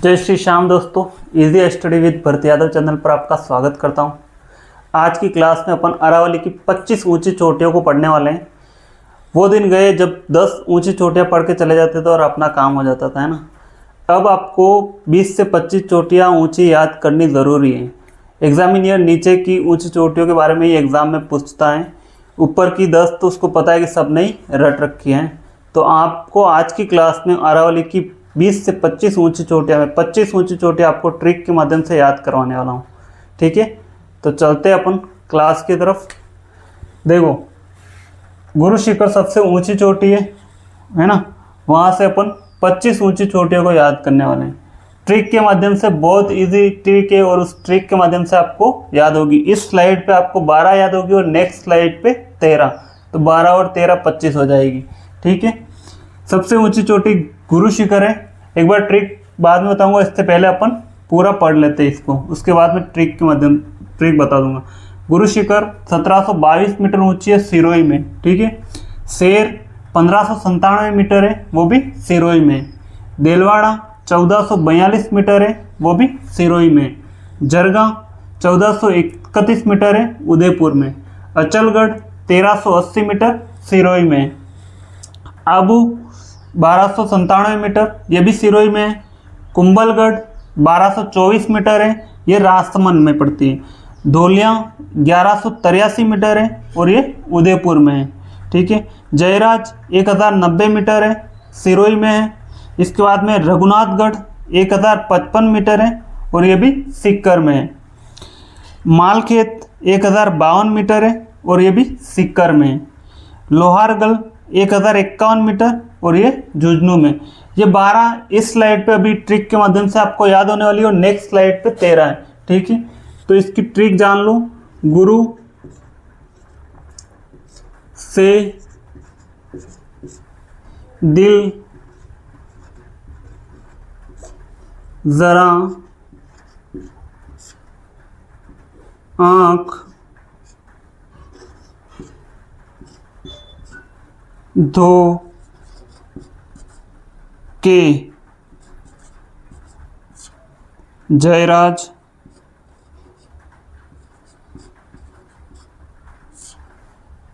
जय श्री श्याम दोस्तों, easy study with Bharat Yadav channel पर आपका स्वागत करता हूं। आज की क्लास में अपन अरावली की 25 ऊंची चोटियों को पढ़ने वाले हैं। वो दिन गए जब 10 ऊंची चोटियां पढ़ के चले जाते थे और अपना काम हो जाता था, है ना। अब आपको 20 से 25 चोटियाँ ऊँची याद करनी ज़रूरी है। एग्जामिनियर नीचे की ऊँची चोटियों के बारे में ही एग्ज़ाम में पूछता है, ऊपर की 10 तो उसको पता है कि सब नहीं रट रखी हैं। तो आपको आज की क्लास में अरावली की 20 से 25 ऊंची चोटियाँ में 25 ऊंची चोटियाँ आपको ट्रिक के माध्यम से याद करवाने वाला हूँ। ठीक है, तो चलते हैं अपन क्लास की तरफ। देखो, गुरु शिखर सबसे ऊंची चोटी है ना। वहाँ से अपन 25 ऊंची चोटियों को याद करने वाले हैं ट्रिक के माध्यम से। बहुत इजी ट्रिक है और उस ट्रिक के माध्यम से आपको याद होगी। इस स्लाइड पे आपको 12 याद होगी और नेक्स्ट स्लाइड पे 13, तो 12 और 13 25 हो जाएगी। ठीक है, सबसे ऊंची चोटी गुरु शिखर है। एक बार ट्रिक बाद में बताऊंगा, इससे पहले अपन पूरा पढ़ लेते हैं इसको, उसके बाद में ट्रिक बता दूंगा। गुरु शिखर 1722 मीटर ऊंची है सिरोही में। ठीक है, शेर 1597 मीटर है, वो भी सिरोही में। देलवाड़ा 1442 मीटर है, वो भी सिरोही में। जरगा 1431 मीटर है, उदयपुर में। अचलगढ़ 1380 मीटर, सिरोही में। आबू 1297 मीटर, ये भी सिरोही में है। कुंभलगढ़ 1224 मीटर है, ये राजसमंद में पड़ती है। धोलिया 1183 मीटर है और ये उदयपुर में है। ठीक है, जयराज 1090 मीटर है, सिरोही में है। इसके बाद में रघुनाथगढ़ 1055 मीटर है और ये भी सीकर में है। मालखेत 1052 मीटर है और ये भी सीकर में है। लोहारगढ़ 1051 मीटर और ये झुंझुनू में। ये 12 इस स्लाइड पे अभी ट्रिक के माध्यम से आपको याद होने वाली है और नेक्स्ट स्लाइड पे 13 है। ठीक है, तो इसकी ट्रिक जान लो। गुरु से दिल जरा आँख धो के जयराज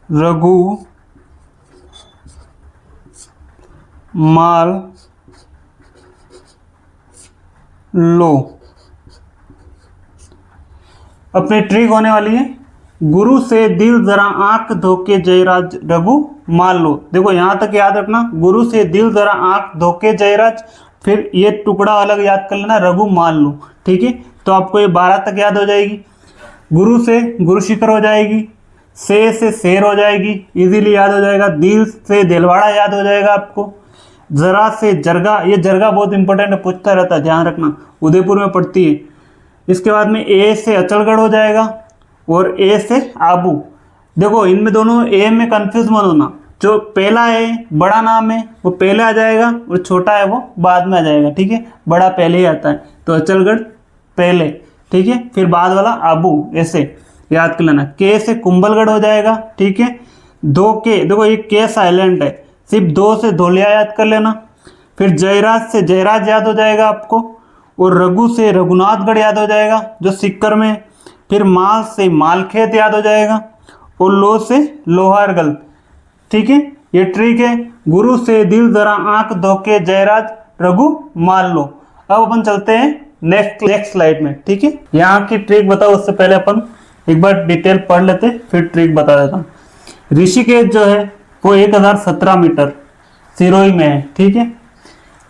रघु माल लो। अपनी ट्रिक होने वाली है, गुरु से दिल जरा आंख धोके जयराज रघु मान लो। देखो यहाँ तक याद रखना, गुरु से दिल जरा आंख धोके जयराज, फिर ये टुकड़ा अलग याद कर लेना, रघु मान लो। ठीक है, तो आपको ये 12 तक याद हो जाएगी। गुरु से गुरु शिखर हो जाएगी, से शेर हो जाएगी, इजीली याद हो जाएगा। दिल से दिलवाड़ा याद हो जाएगा आपको। जरा से जरगा, ये जरगा बहुत इंपॉर्टेंट है, पूछता रहता है, ध्यान रखना, उदयपुर में पड़ती है। इसके बाद में ए से अचलगढ़ हो जाएगा और ए से आबू। देखो इनमें दोनों ए में कंफ्यूज मत होना, जो पहला है बड़ा नाम है वो पहले आ जाएगा और छोटा है वो बाद में आ जाएगा। ठीक है, बड़ा पहले ही आता है, तो अचलगढ़ पहले। ठीक है, फिर बाद वाला आबू, ऐसे याद कर लेना। के से कुंभलगढ़ हो जाएगा। ठीक है, दो के, देखो ये के साइलेंट है, सिर्फ 2 से धोलिया याद कर लेना। फिर जयराज से जयराज याद हो जाएगा आपको, और रघु से रघुनाथगढ़ याद हो जाएगा जो सीकर में। फिर माल से मालखेत याद हो जाएगा और लो से लोहारगढ़। ठीक है, ये ट्रिक है। गुरु से दिल जरा आंख धोके जयराज रघु मान लो। अब अपन चलते हैं नेक्स्ट स्लाइड में। ठीक है, यहाँ की ट्रिक बताओ उससे पहले अपन एक बार डिटेल पढ़ लेते, फिर ट्रिक बता देता हूँ। ऋषिकेश जो है वो 1017 मीटर सिरोही में है। ठीक है,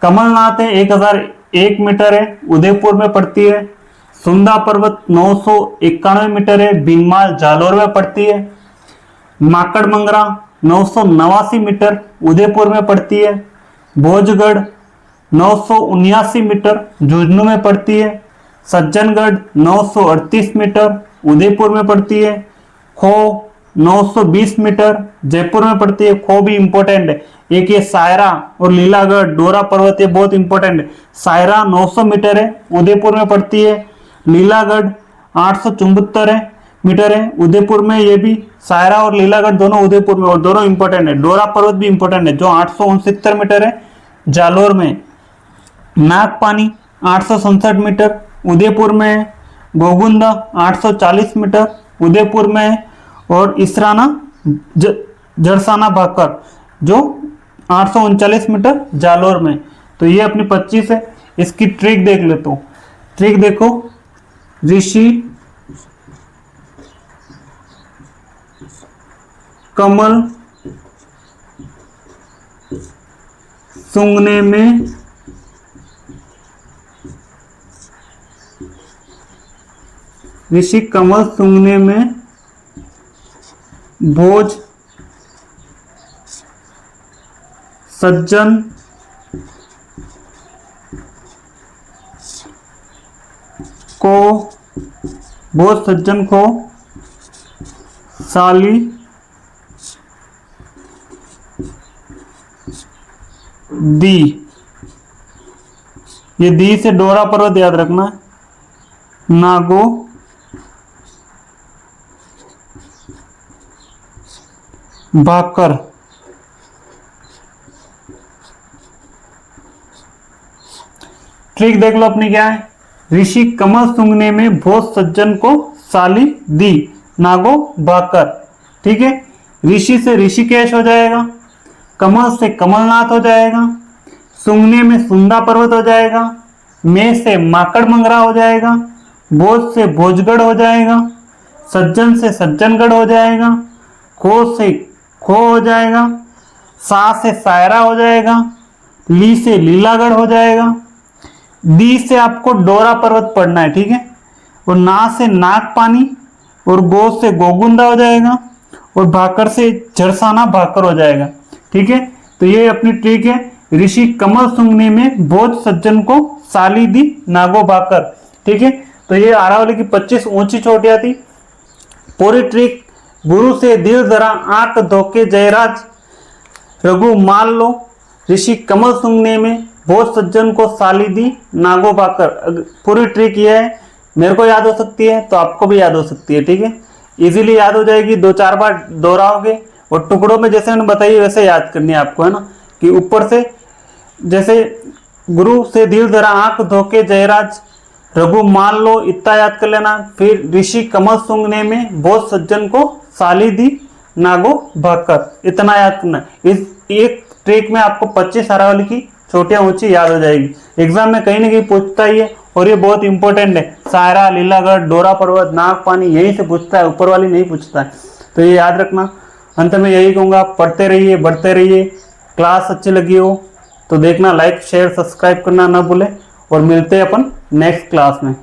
कमलनाथ है 1001 मीटर है, उदयपुर में पड़ती है। सुंदा पर्वत 991 मीटर है, भीनमाल जालोर में पड़ती है। माकड़ मंगरा 989 मीटर, उदयपुर में पड़ती है। भोजगढ़ 979 मीटर, झुंझुनू में पड़ती है। सज्जनगढ़ 938 मीटर, उदयपुर में पड़ती है। खो 920 मीटर, जयपुर में पड़ती है। खो भी इंपॉर्टेंट है। एक ये सायरा और लीलागढ़ डोरा पर्वत, ये बहुत इंपॉर्टेंट है। सायरा 900 मीटर है, उदयपुर में पड़ती है। लीलागढ़ 874 मीटर है, उदयपुर में। ये भी सायरा और लीलागढ़ दोनों उदयपुर में, और दोनों इंपॉर्टेंट है। डोरा पर्वत भी इंपॉर्टेंट है जो 869 मीटर है, जालोर में। नागपानी 867 मीटर उदयपुर में है। गोगुंदा 840 मीटर उदयपुर में है। और इसराना जरसाना भाकर जो 839 मीटर जालोर में। तो ये अपनी 25 है। इसकी ट्रिक देख लेते हो। ट्रिक देखो, ऋषि कमल सूंघने में ऋषि कमल सूंघने में भोज सज्जन को साली दी। ये दी से डोरा पर्वत याद रखना। नागो भाकर। ट्रिक देख लो अपनी क्या है। ऋषि कमल सूंघने में भोज सज्जन को साली दी, नागो भाकर। ठीक है। ऋषि से ऋषिकेश हो जाएगा, कमल से कमलनाथ हो जाएगा, सूंघने में सुंदा पर्वत हो जाएगा, में से माकड़ मंगरा हो जाएगा, भोज से भोजगढ़ हो जाएगा, सज्जन से सज्जनगढ़ हो जाएगा, खो से खो हो जाएगा, सा से सायरा हो जाएगा, ली से लीलागढ़ हो जाएगा, दी से आपको डोरा पर्वत पढ़ना है। ठीक है। और ना से नागपानी और गो से गोगुंदा हो जाएगा और भाकर से झरसाना भाकर हो जाएगा। ठीक है। तो ये अपनी ट्रिक है। ऋषि कमल सूंघने में भोज सज्जन को साली दी, नागो भाकर। ठीक है। तो ये आरावली की 25 ऊंची चोटियां थी। पूरी ट्रिक, गुरु से दिल जरा आंख धोके जयराज रघु मान लो, ऋषि कमल सूंघने में भोज सज्जन को साली दी, नागो भाकर। पूरी ट्रिक ये है। मेरे को याद हो सकती है तो आपको भी याद हो सकती है। ठीक है। इजीली याद हो जाएगी, 2-4 बार दोहराओगे और टुकड़ों में जैसे मैंने बताई वैसे याद करनी है आपको, है ना। कि ऊपर से जैसे गुरु से दिल जरा आंख धोके जयराज रघु मान लो, इतना याद कर लेना। फिर ऋषि कमल सूंघने में भोज सज्जन को साली दी, नागो भाकर, इतना याद करना। इस एक ट्रिक में आपको 25 आरावली की छोटियां ऊंची याद हो जाएगी। एग्जाम में कहीं ना कहीं पूछता ही है और ये बहुत इंपॉर्टेंट है। सायरा, लीलागढ़, डोरा पर्वत, नागपानी यहीं से पूछता है, ऊपर वाली नहीं पूछता है। तो ये याद रखना। अंत में यही कहूँगा, पढ़ते रहिए, बढ़ते रहिए। क्लास अच्छी लगी हो तो देखना, लाइक शेयर सब्सक्राइब करना ना भूले। और मिलते हैं अपन नेक्स्ट क्लास में।